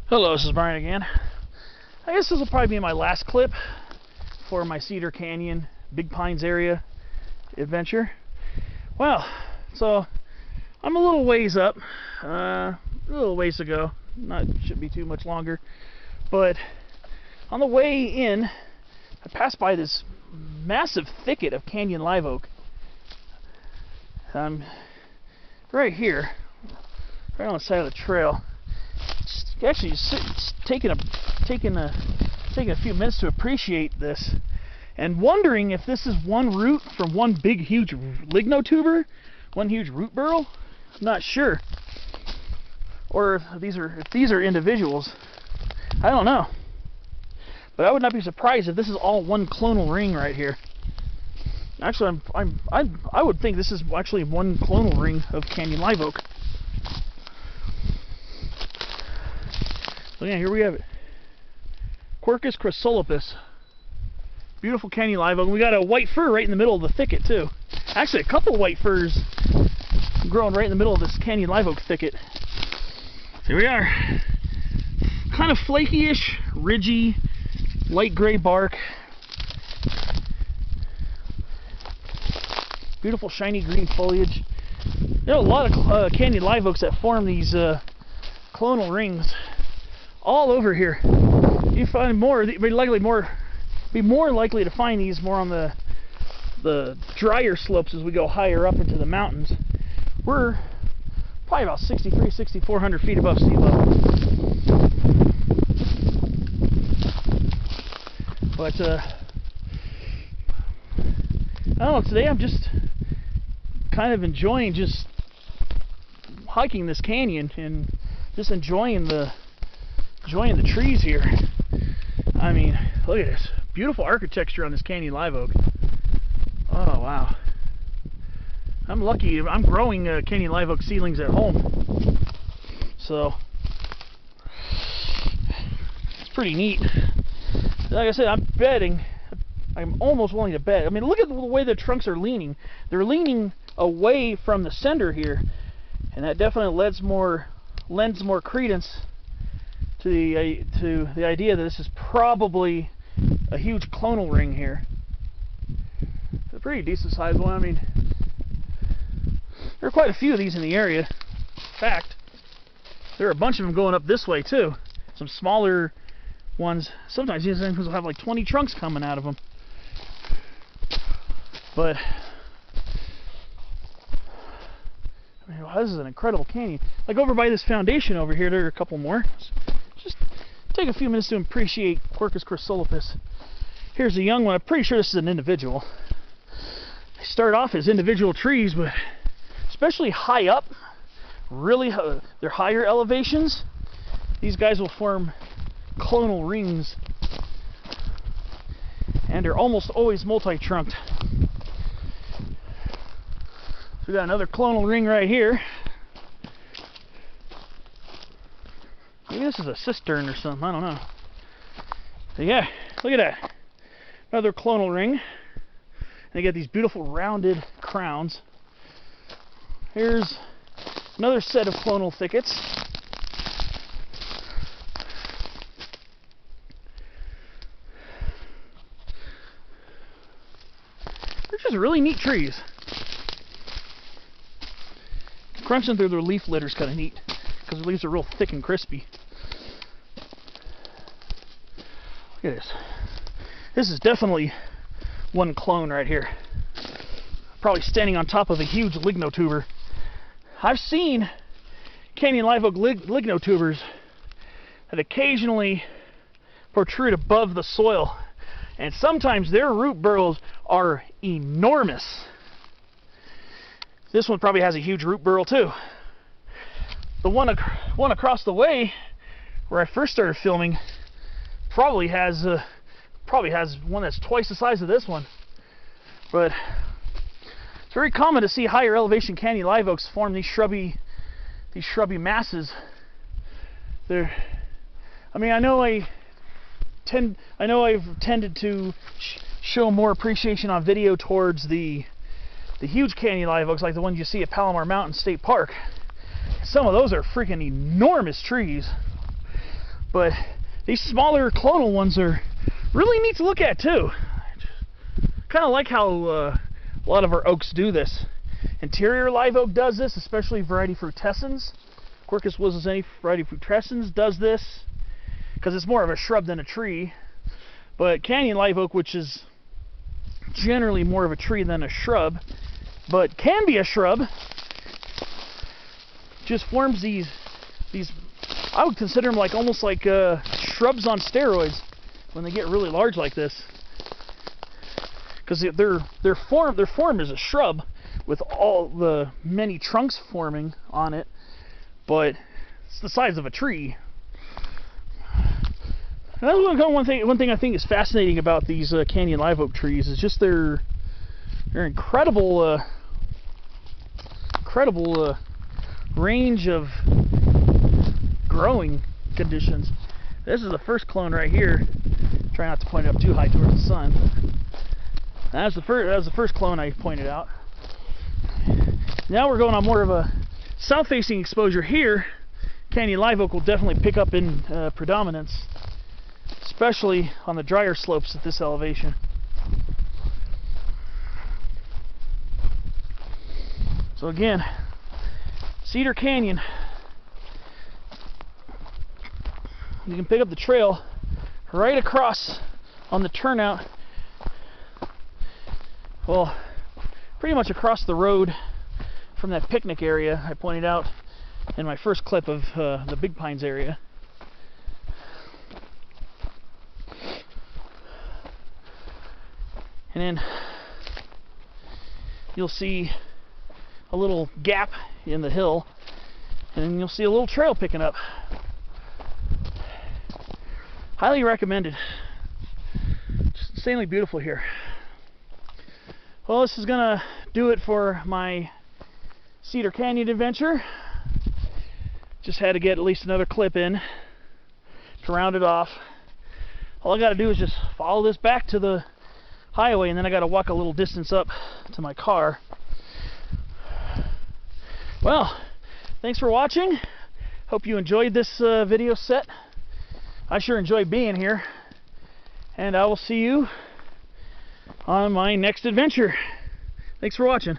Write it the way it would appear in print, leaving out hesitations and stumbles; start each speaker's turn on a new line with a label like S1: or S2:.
S1: Hello, this is Brian again. I guess this will probably be my last clip for my Cedar Canyon, Big Pines area adventure. Well, so I'm a little ways up, a little ways to go. Shouldn't be too much longer. But on the way in, I passed by this massive thicket of canyon live oak. Right here, right on the side of the trail. Actually, just taking a few minutes to appreciate this, and wondering if this is one root from one big, huge lignotuber, one huge root burrow. I'm not sure, or if these are individuals. I don't know, but I would not be surprised if this is all one clonal ring right here. Actually, I would think this is actually one clonal ring of canyon live oak. So yeah, here we have it. Quercus chrysolepis. Beautiful canyon live oak. We got a white fir right in the middle of the thicket too. Actually, a couple of white firs growing right in the middle of this canyon live oak thicket. So here we are. Kind of flaky-ish, ridgy, light gray bark. Beautiful shiny green foliage. There are a lot of canyon live oaks that form these clonal rings all over here. You find more, be more likely to find these more on the drier slopes as we go higher up into the mountains. We're probably about 6,400 feet above sea level. But I don't know, today I'm just kind of enjoying just hiking this canyon and just enjoying the trees here. I mean, look at this beautiful architecture on this canyon live oak. Oh wow, I'm lucky. I'm growing canyon live oak seedlings at home, so it's pretty neat. Like I said, I'm almost willing to bet. I mean, look at the way the trunks are leaning. They're leaning away from the center here, and that definitely lends more credence to the idea that this is probably a huge clonal ring here. It's a pretty decent sized one. I mean, there are quite a few of these in the area. In fact, there are a bunch of them going up this way too. Some smaller ones. Sometimes these things will have like 20 trunks coming out of them. But I mean, wow, this is an incredible canyon. Like over by this foundation over here, there are a couple more. Just take a few minutes to appreciate Quercus chrysolepis. Here's a young one. I'm pretty sure this is an individual. They start off as individual trees, but especially high up, really they're higher elevations, these guys will form clonal rings, and they're almost always multi-trunked. So we got another clonal ring right here. Maybe this is a cistern or something, I don't know. But yeah, look at that. Another clonal ring. And they got these beautiful rounded crowns. Here's another set of clonal thickets. They're just really neat trees. Crunching through their leaf litter is kind of neat, because the leaves are real thick and crispy. Look at this. This is definitely one clone right here. Probably standing on top of a huge lignotuber. I've seen canyon live oak lignotubers that occasionally protrude above the soil, and sometimes their root burrows are enormous. This one probably has a huge root burrow too. The one across the way, where I first started filming, probably has one that's twice the size of this one. But it's very common to see higher elevation canyon live oaks form these shrubby masses. I mean, I know I've tended to show more appreciation on video towards the huge canyon live oaks, like the ones you see at Palomar Mountain State Park. Some of those are freaking enormous trees. But these smaller clonal ones are really neat to look at too. Kind of like how a lot of our oaks do this. Interior live oak does this, especially variety frutescens. Quercus wilsonii variety frutescens does this because it's more of a shrub than a tree. But canyon live oak, which is generally more of a tree than a shrub, but can be a shrub, just forms these I would consider them like almost like shrubs on steroids when they get really large like this, because their form is a shrub with all the many trunks forming on it, but it's the size of a tree. And that's one thing I think is fascinating about these canyon live oak trees is just their incredible range of growing conditions. This is the first clone right here. Try not to point it up too high towards the sun. That was the first clone I pointed out. Now we're going on more of a south-facing exposure here. Canyon live oak will definitely pick up in predominance, especially on the drier slopes at this elevation. So again, Cedar Canyon, you can pick up the trail right across on the turnout, well, pretty much across the road from that picnic area I pointed out in my first clip of the Big Pines area. And then you'll see a little gap in the hill, and then you'll see a little trail picking up. Highly recommended. Just insanely beautiful here. Well, this is gonna do it for my Cedar Canyon adventure. Just had to get at least another clip in to round it off. All I gotta do is just follow this back to the highway, and then I gotta walk a little distance up to my car. Well, thanks for watching. Hope you enjoyed this video set. I sure enjoyed being here, and I will see you on my next adventure. Thanks for watching.